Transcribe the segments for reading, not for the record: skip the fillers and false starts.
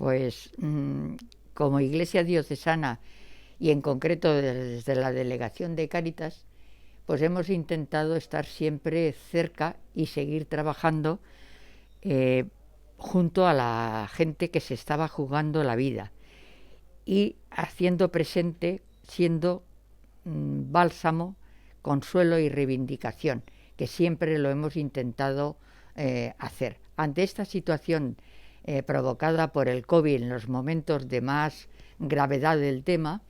Pues como Iglesia Diocesana y en concreto desde la Delegación de Cáritas, pues hemos intentado estar siempre cerca y seguir trabajando eh, junto a la gente que se estaba jugando la vida y haciendo presente, siendo bálsamo, consuelo y reivindicación, que siempre lo hemos intentado hacer. Ante esta situación provocada por el COVID en los momentos de más gravedad del tema,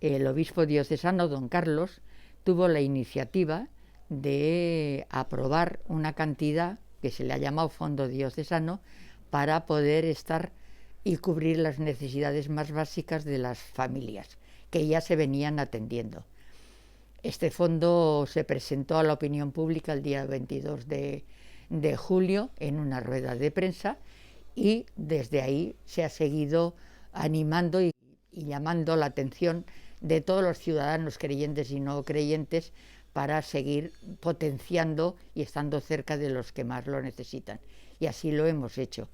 el obispo diocesano, don Carlos, tuvo la iniciativa de aprobar una cantidad que se le ha llamado Fondo Diocesano para poder estar y cubrir las necesidades más básicas de las familias que ya se venían atendiendo. Este fondo se presentó a la opinión pública el día 22 de julio en una rueda de prensa y desde ahí se ha seguido animando y llamando la atención de todos los ciudadanos creyentes y no creyentes para seguir potenciando y estando cerca de los que más lo necesitan. Y así lo hemos hecho.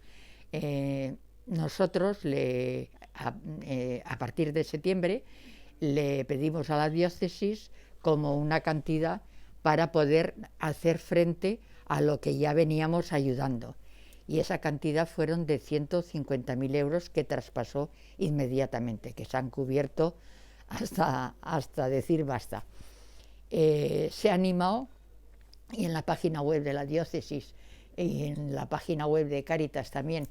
Nosotros, a partir de septiembre, le pedimos a la diócesis como una cantidad para poder hacer frente a lo que ya veníamos ayudando. Y esa cantidad fueron de 150.000 euros que traspasó inmediatamente, que se han cubierto hasta decir basta. Se ha animado, y en la página web de la diócesis y en la página web de Cáritas también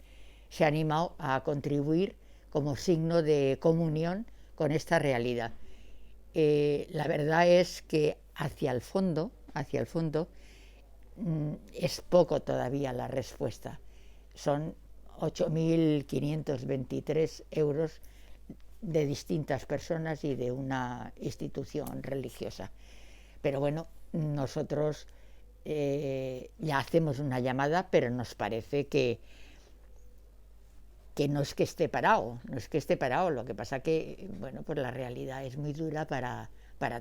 se ha animado a contribuir como signo de comunión con esta realidad. La verdad es que hacia el fondo es poco todavía la respuesta. Son 8.523 euros de distintas personas y de una institución religiosa. Pero bueno, nosotros ya hacemos una llamada, pero nos parece que no es que esté parado, lo que pasa que, bueno, pues la realidad es muy dura para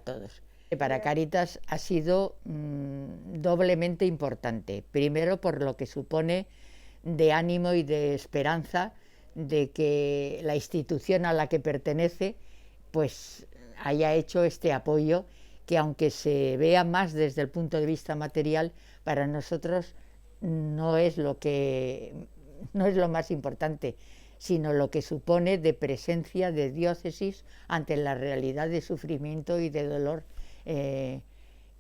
todos. Para Cáritas ha sido doblemente importante, primero por lo que supone de ánimo y de esperanza de que la institución a la que pertenece pues haya hecho este apoyo que, aunque se vea más desde el punto de vista material, para nosotros no es lo más importante, sino lo que supone de presencia de diócesis ante la realidad de sufrimiento y de dolor que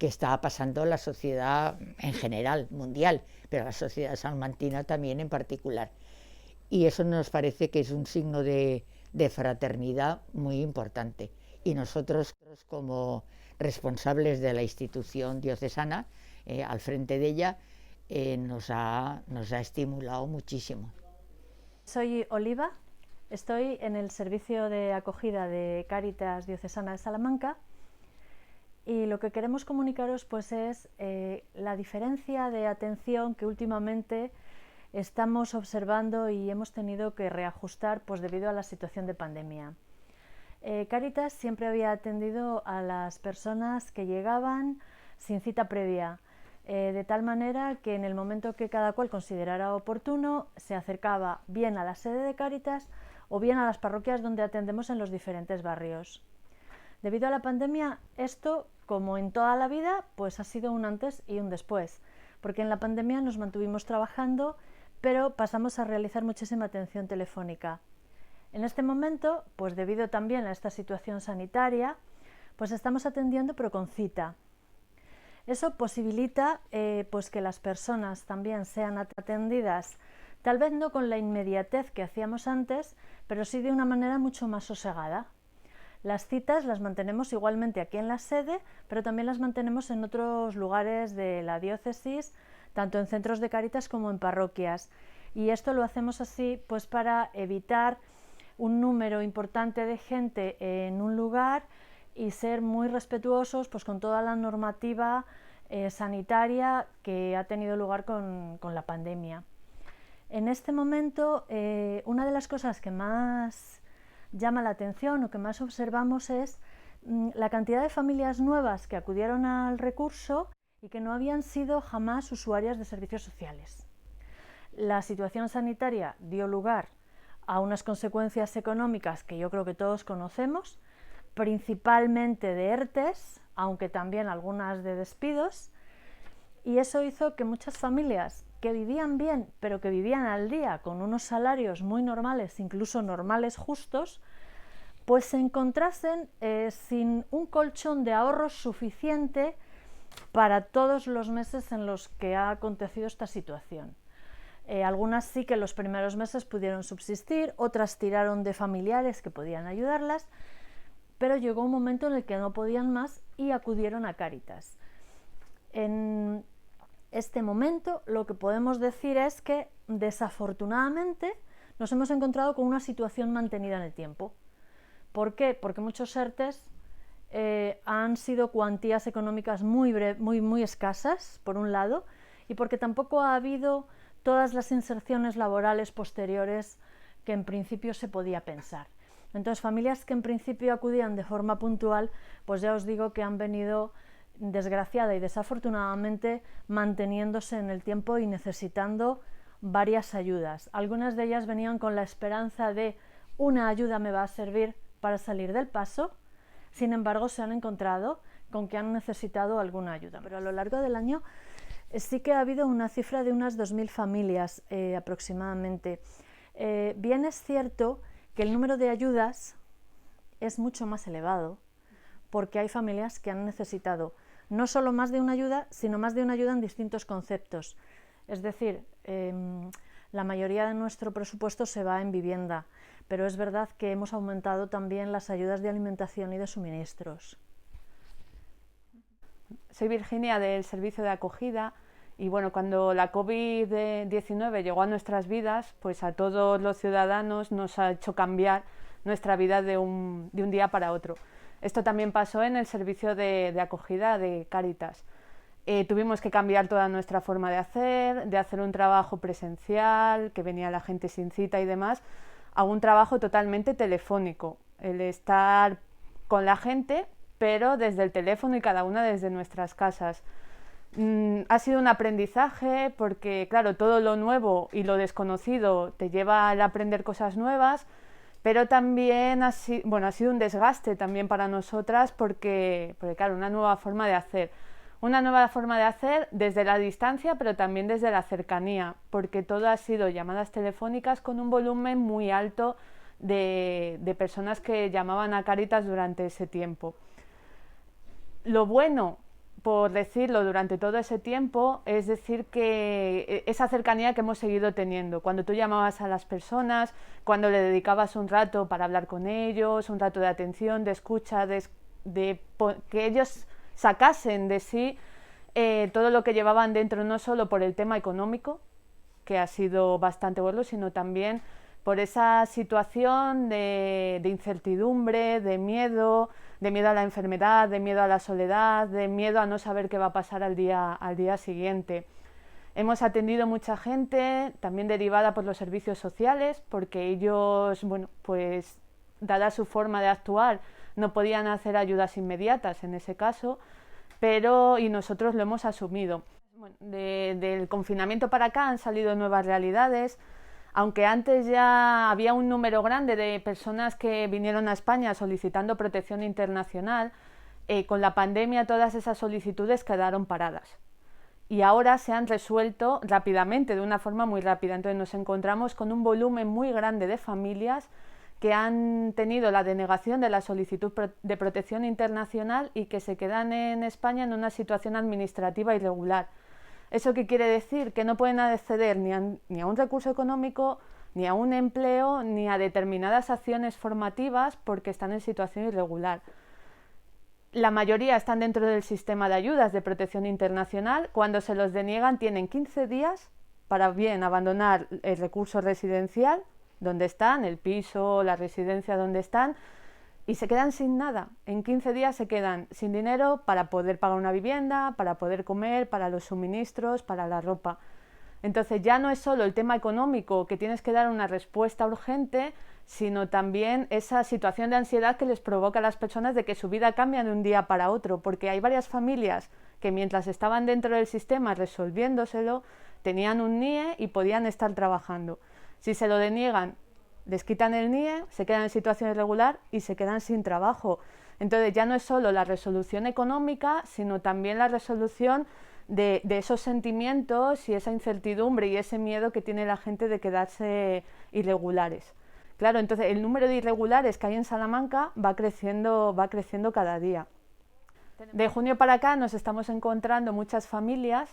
está pasando la sociedad en general, mundial, pero la sociedad salmantina también en particular. Y eso nos parece que es un signo de fraternidad muy importante. Y nosotros, como responsables de la institución diocesana, al frente de ella, nos ha estimulado muchísimo. Soy Oliva, estoy en el servicio de acogida de Cáritas Diocesana de Salamanca y lo que queremos comunicaros pues es la diferencia de atención que últimamente estamos observando y hemos tenido que reajustar pues debido a la situación de pandemia. Cáritas siempre había atendido a las personas que llegaban sin cita previa, de tal manera que en el momento que cada cual considerara oportuno se acercaba bien a la sede de Cáritas o bien a las parroquias donde atendemos en los diferentes barrios. Debido a la pandemia, esto, como en toda la vida, pues ha sido un antes y un después, porque en la pandemia nos mantuvimos trabajando, pero pasamos a realizar muchísima atención telefónica. En este momento, pues debido también a esta situación sanitaria, pues estamos atendiendo pero con cita. Eso posibilita pues que las personas también sean atendidas, tal vez no con la inmediatez que hacíamos antes, pero sí de una manera mucho más sosegada. Las citas las mantenemos igualmente aquí en la sede, pero también las mantenemos en otros lugares de la diócesis, tanto en centros de Cáritas como en parroquias. Y esto lo hacemos así pues para evitar un número importante de gente en un lugar y ser muy respetuosos pues con toda la normativa sanitaria que ha tenido lugar con la pandemia. En este momento, una de las cosas que más llama la atención o que más observamos es la cantidad de familias nuevas que acudieron al recurso y que no habían sido jamás usuarias de servicios sociales. La situación sanitaria dio lugar a unas consecuencias económicas que yo creo que todos conocemos, principalmente de ERTEs, aunque también algunas de despidos, y eso hizo que muchas familias que vivían bien, pero que vivían al día con unos salarios muy normales, incluso normales justos, pues se encontrasen sin un colchón de ahorros suficiente para todos los meses en los que ha acontecido esta situación. Algunas sí que los primeros meses pudieron subsistir, otras tiraron de familiares que podían ayudarlas, pero llegó un momento en el que no podían más y acudieron a Cáritas. En este momento lo que podemos decir es que desafortunadamente nos hemos encontrado con una situación mantenida en el tiempo. ¿Por qué? Porque muchos ERTEs han sido cuantías económicas muy escasas, por un lado, y porque tampoco ha habido todas las inserciones laborales posteriores que en principio se podía pensar. Entonces, familias que en principio acudían de forma puntual, pues ya os digo que han venido desgraciada y desafortunadamente manteniéndose en el tiempo y necesitando varias ayudas. Algunas de ellas venían con la esperanza de una ayuda me va a servir para salir del paso, sin embargo se han encontrado con que han necesitado alguna ayuda. Pero a lo largo del año sí que ha habido una cifra de unas 2000 familias aproximadamente. Bien es cierto que el número de ayudas es mucho más elevado, porque hay familias que han necesitado no solo más de una ayuda, sino más de una ayuda en distintos conceptos. Es decir, la mayoría de nuestro presupuesto se va en vivienda, pero es verdad que hemos aumentado también las ayudas de alimentación y de suministros. Soy Virginia del servicio de acogida y bueno, cuando la COVID-19 llegó a nuestras vidas, pues a todos los ciudadanos nos ha hecho cambiar nuestra vida de un día para otro. Esto también pasó en el servicio de acogida de Cáritas. Tuvimos que cambiar toda nuestra forma de hacer un trabajo presencial, que venía la gente sin cita y demás, a un trabajo totalmente telefónico. El estar con la gente, pero desde el teléfono y cada una desde nuestras casas. Ha sido un aprendizaje porque, claro, todo lo nuevo y lo desconocido te lleva a aprender cosas nuevas, pero también ha sido un desgaste también para nosotras porque, claro, una nueva forma de hacer. Una nueva forma de hacer desde la distancia, pero también desde la cercanía, porque todo ha sido llamadas telefónicas con un volumen muy alto de personas que llamaban a Cáritas durante ese tiempo. Lo bueno, por decirlo, durante todo ese tiempo, es decir que esa cercanía que hemos seguido teniendo, cuando tú llamabas a las personas, cuando le dedicabas un rato para hablar con ellos, un rato de atención, de escucha, que ellos sacasen de sí todo lo que llevaban dentro, no solo por el tema económico, que ha sido bastante bueno, sino también por esa situación de incertidumbre, de miedo a la enfermedad, de miedo a la soledad, de miedo a no saber qué va a pasar al día siguiente. Hemos atendido mucha gente, también derivada por los servicios sociales, porque ellos, bueno, pues dada su forma de actuar, no podían hacer ayudas inmediatas en ese caso, y nosotros lo hemos asumido. Bueno, del confinamiento para acá han salido nuevas realidades. Aunque antes ya había un número grande de personas que vinieron a España solicitando protección internacional, con la pandemia todas esas solicitudes quedaron paradas. Y ahora se han resuelto rápidamente, de una forma muy rápida. Entonces nos encontramos con un volumen muy grande de familias que han tenido la denegación de la solicitud de protección internacional y que se quedan en España en una situación administrativa irregular. ¿Eso qué quiere decir? Que no pueden acceder ni a un recurso económico, ni a un empleo, ni a determinadas acciones formativas porque están en situación irregular. La mayoría están dentro del sistema de ayudas de protección internacional. Cuando se los deniegan tienen 15 días para bien abandonar el recurso residencial, donde están, el piso, la residencia donde están, y se quedan sin nada. En 15 días se quedan sin dinero para poder pagar una vivienda, para poder comer, para los suministros, para la ropa. Entonces ya no es solo el tema económico, que tienes que dar una respuesta urgente, sino también esa situación de ansiedad que les provoca a las personas de que su vida cambia de un día para otro, porque hay varias familias que mientras estaban dentro del sistema resolviéndoselo, tenían un NIE y podían estar trabajando. Si se lo deniegan les quitan el NIE, se quedan en situación irregular y se quedan sin trabajo. Entonces ya no es solo la resolución económica, sino también la resolución de esos sentimientos y esa incertidumbre y ese miedo que tiene la gente de quedarse irregulares. Claro, entonces el número de irregulares que hay en Salamanca va creciendo cada día. De junio para acá nos estamos encontrando muchas familias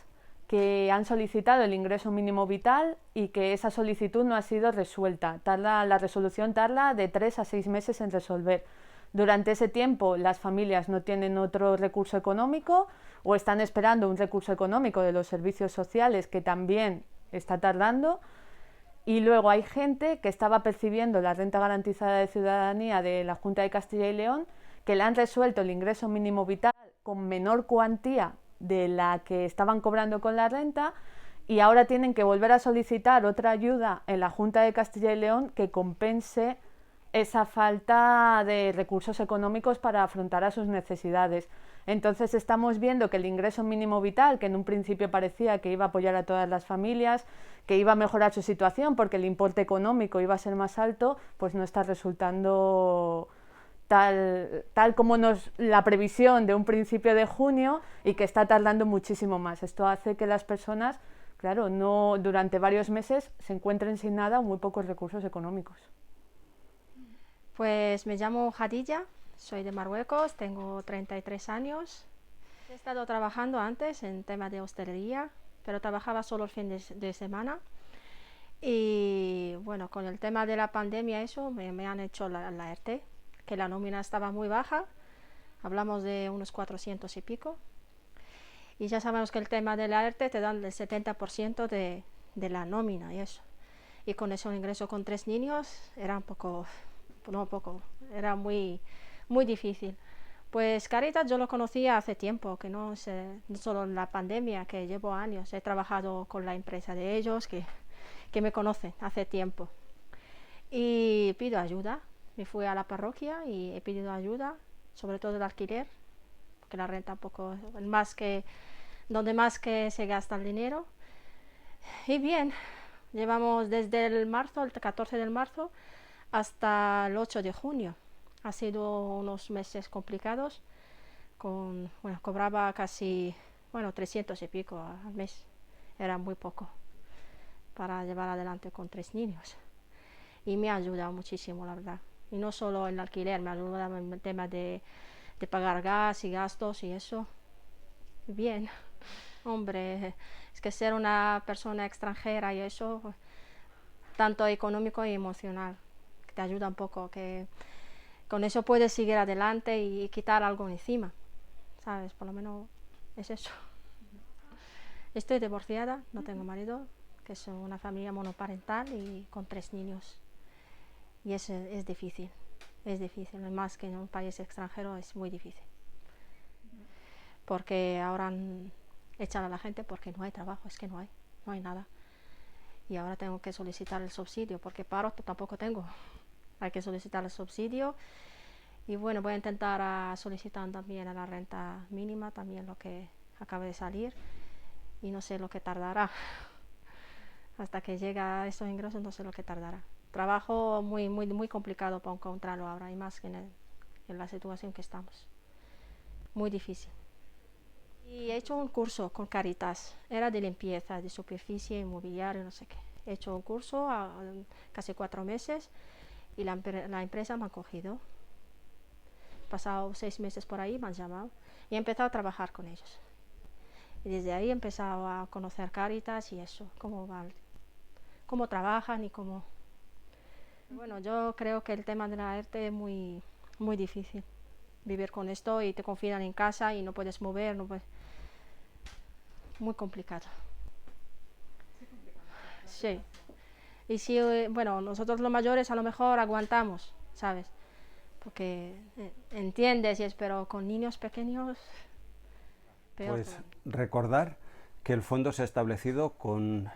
que han solicitado el ingreso mínimo vital y que esa solicitud no ha sido resuelta. La resolución tarda de 3 a 6 meses en resolver. Durante ese tiempo las familias no tienen otro recurso económico o están esperando un recurso económico de los servicios sociales que también está tardando. Y luego hay gente que estaba percibiendo la renta garantizada de ciudadanía de la Junta de Castilla y León, que le han resuelto el ingreso mínimo vital con menor cuantía de la que estaban cobrando con la renta y ahora tienen que volver a solicitar otra ayuda en la Junta de Castilla y León que compense esa falta de recursos económicos para afrontar a sus necesidades. Entonces estamos viendo que el ingreso mínimo vital, que en un principio parecía que iba a apoyar a todas las familias, que iba a mejorar su situación porque el importe económico iba a ser más alto, pues no está resultando tal como la previsión de un principio de junio y que está tardando muchísimo más. Esto hace que las personas, claro, no durante varios meses se encuentren sin nada o muy pocos recursos económicos. Pues me llamo Hadilla, soy de Marruecos, tengo 33 años. He estado trabajando antes en temas de hostelería, pero trabajaba solo el fin de semana. Y bueno, con el tema de la pandemia eso me han hecho la ERTE, que la nómina estaba muy baja, hablamos de unos 400 y pico. Y ya sabemos que el tema de la ERTE te dan el 70% de la nómina y eso. Y con eso el ingreso con 3 niños era era muy difícil. Pues Cáritas yo lo conocía hace tiempo, que no solo en la pandemia, que llevo años, he trabajado con la empresa de ellos, que me conocen hace tiempo. Y pido ayuda, me fui a la parroquia y he pedido ayuda, sobre todo el alquiler, porque la renta un poco, donde más que se gasta el dinero. Y bien, llevamos desde el 14 de marzo, hasta el 8 de junio. Ha sido unos meses complicados. Cobraba casi 300 y pico al mes. Era muy poco para llevar adelante con 3 niños. Y me ha ayudado muchísimo, la verdad. Y no solo en el alquiler, me ha ayudado en el tema de pagar gas y gastos y eso. Bien, hombre, es que ser una persona extranjera y eso, tanto económico y emocional, te ayuda un poco, que con eso puedes seguir adelante y quitar algo encima, ¿sabes? Por lo menos es eso. Estoy divorciada, no tengo marido, que es una familia monoparental y con 3 niños. Y es difícil, más que en un país extranjero es muy difícil. Porque ahora echan a la gente porque no hay trabajo, es que no hay nada. Y ahora tengo que solicitar el subsidio, porque paro tampoco tengo. Hay que solicitar el subsidio y bueno, voy a intentar solicitar también a la renta mínima, también lo que acaba de salir y no sé lo que tardará. Hasta que llega a esos ingresos no sé lo que tardará. Trabajo muy complicado para encontrarlo ahora y más que en la situación que estamos. Muy difícil. Y he hecho un curso con Cáritas, era de limpieza, de superficie, inmobiliario, no sé qué. He hecho un curso casi 4 meses. Y la empresa me ha cogido. He pasado 6 meses por ahí, me han llamado y he empezado a trabajar con ellos. Y desde ahí he empezado a conocer Cáritas y eso, cómo trabajan y cómo. Bueno, yo creo que el tema de la ERTE es muy difícil. Vivir con esto y te confinan en casa y no puedes mover, muy complicado. Sí. Y si, nosotros los mayores a lo mejor aguantamos, ¿sabes? Porque entiendes, pero con niños pequeños, peor. Pues recordar que el fondo se ha establecido con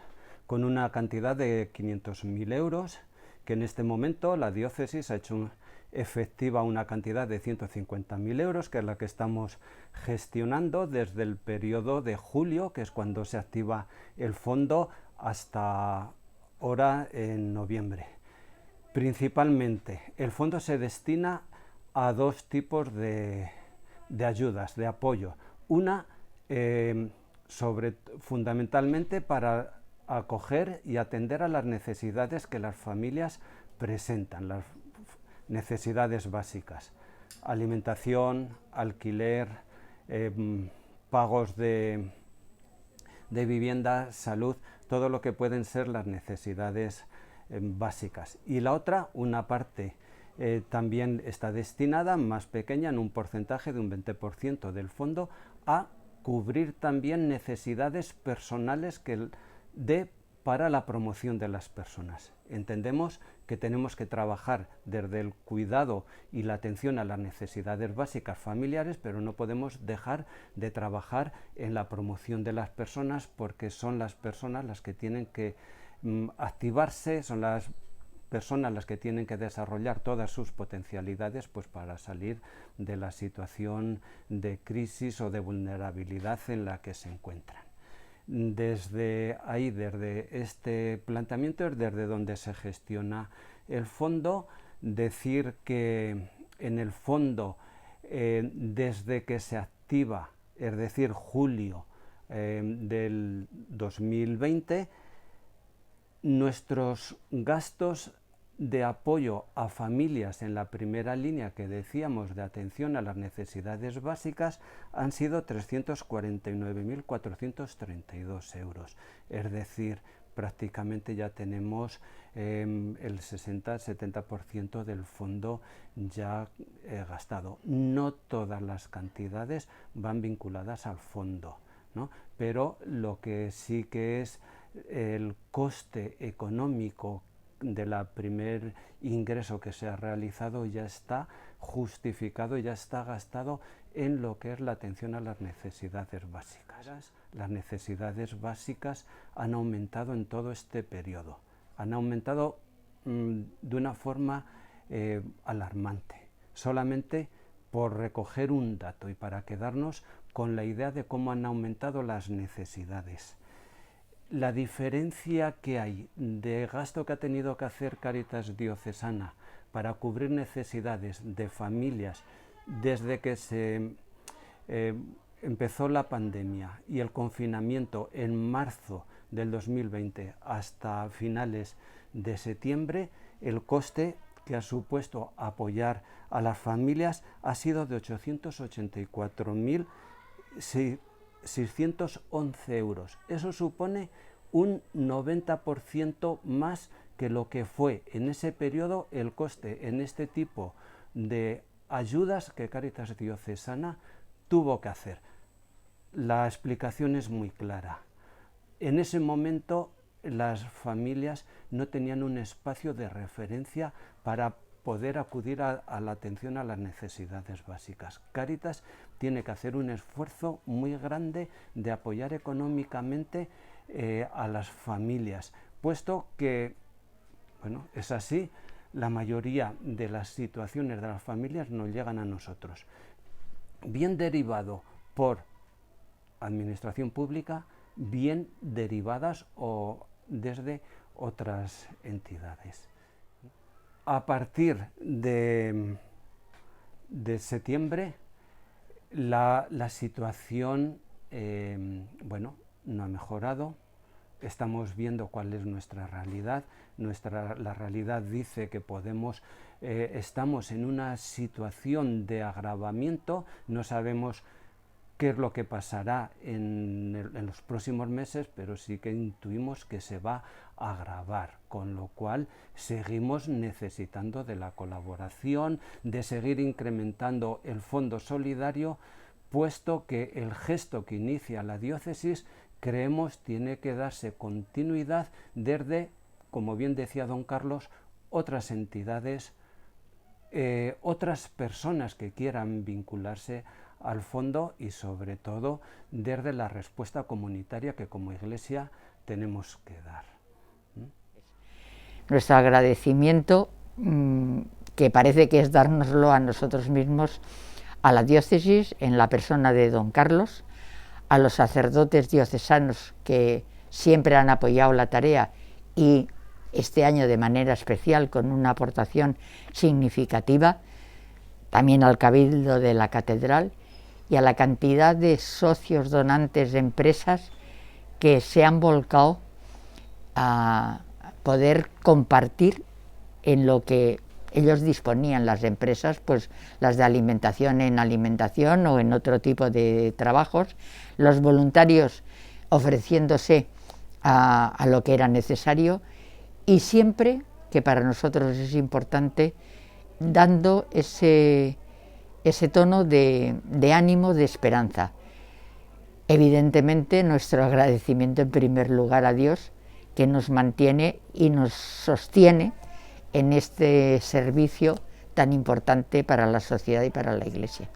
una cantidad de 500.000 euros, que en este momento la diócesis ha hecho efectiva una cantidad de 150.000 euros, que es la que estamos gestionando desde el periodo de julio, que es cuando se activa el fondo, hasta ahora en noviembre. Principalmente, el fondo se destina a dos tipos de ayudas, de apoyo. Una, fundamentalmente para acoger y atender a las necesidades que las familias presentan, las necesidades básicas: alimentación, alquiler, pagos de vivienda, salud, todo lo que pueden ser las necesidades básicas. Y la otra, una parte también está destinada, más pequeña, en un porcentaje de un 20% del fondo, a cubrir también necesidades personales para la promoción de las personas. Entendemos que tenemos que trabajar desde el cuidado y la atención a las necesidades básicas familiares, pero no podemos dejar de trabajar en la promoción de las personas, porque son las personas las que tienen que activarse, son las personas las que tienen que desarrollar todas sus potencialidades, pues para salir de la situación de crisis o de vulnerabilidad en la que se encuentran. Desde ahí, desde este planteamiento, es desde donde se gestiona el fondo. Decir que en el fondo, desde que se activa, es decir, julio del 2020, nuestros gastos de apoyo a familias en la primera línea que decíamos de atención a las necesidades básicas han sido 349.432 euros. Es decir, prácticamente ya tenemos el 60-70% del fondo ya gastado. No todas las cantidades van vinculadas al fondo, ¿no? Pero lo que sí que es el coste económico del primer ingreso que se ha realizado ya está justificado, ya está gastado en lo que es la atención a las necesidades básicas. Las necesidades básicas han aumentado en todo este periodo, han aumentado de una forma alarmante. Solamente por recoger un dato y para quedarnos con la idea de cómo han aumentado las necesidades. La diferencia que hay de gasto que ha tenido que hacer Cáritas Diocesana para cubrir necesidades de familias desde que se empezó la pandemia y el confinamiento en marzo del 2020 hasta finales de septiembre, el coste que ha supuesto apoyar a las familias ha sido de 884.611 euros. Eso supone un 90% más que lo que fue en ese periodo el coste en este tipo de ayudas que Cáritas Diocesana tuvo que hacer. La explicación es muy clara. En ese momento las familias no tenían un espacio de referencia para poder acudir a la atención a las necesidades básicas. Cáritas tiene que hacer un esfuerzo muy grande de apoyar económicamente a las familias, puesto que, bueno, es así, la mayoría de las situaciones de las familias no llegan a nosotros, bien derivado por administración pública, bien derivadas o desde otras entidades. A partir de septiembre la situación bueno, no ha mejorado. Estamos viendo cuál es nuestra realidad. La realidad dice que estamos en una situación de agravamiento. No sabemos qué es lo que pasará en los próximos meses, pero sí que intuimos que se va a agravar, con lo cual seguimos necesitando de la colaboración, de seguir incrementando el fondo solidario, puesto que el gesto que inicia la diócesis creemos tiene que darse continuidad desde, como bien decía don Carlos, otras entidades, otras personas que quieran vincularse al fondo y sobre todo desde la respuesta comunitaria que como Iglesia tenemos que dar. Nuestro agradecimiento, que parece que es dárnoslo a nosotros mismos, a la diócesis en la persona de don Carlos, a los sacerdotes diocesanos que siempre han apoyado la tarea y este año de manera especial con una aportación significativa, también al Cabildo de la Catedral y a la cantidad de socios donantes de empresas que se han volcado a poder compartir en lo que ellos disponían, las empresas, pues las de alimentación en alimentación o en otro tipo de trabajos, los voluntarios ofreciéndose a lo que era necesario y siempre, que para nosotros es importante, dando ese tono de ánimo, de esperanza. Evidentemente, nuestro agradecimiento en primer lugar a Dios, que nos mantiene y nos sostiene en este servicio tan importante para la sociedad y para la Iglesia.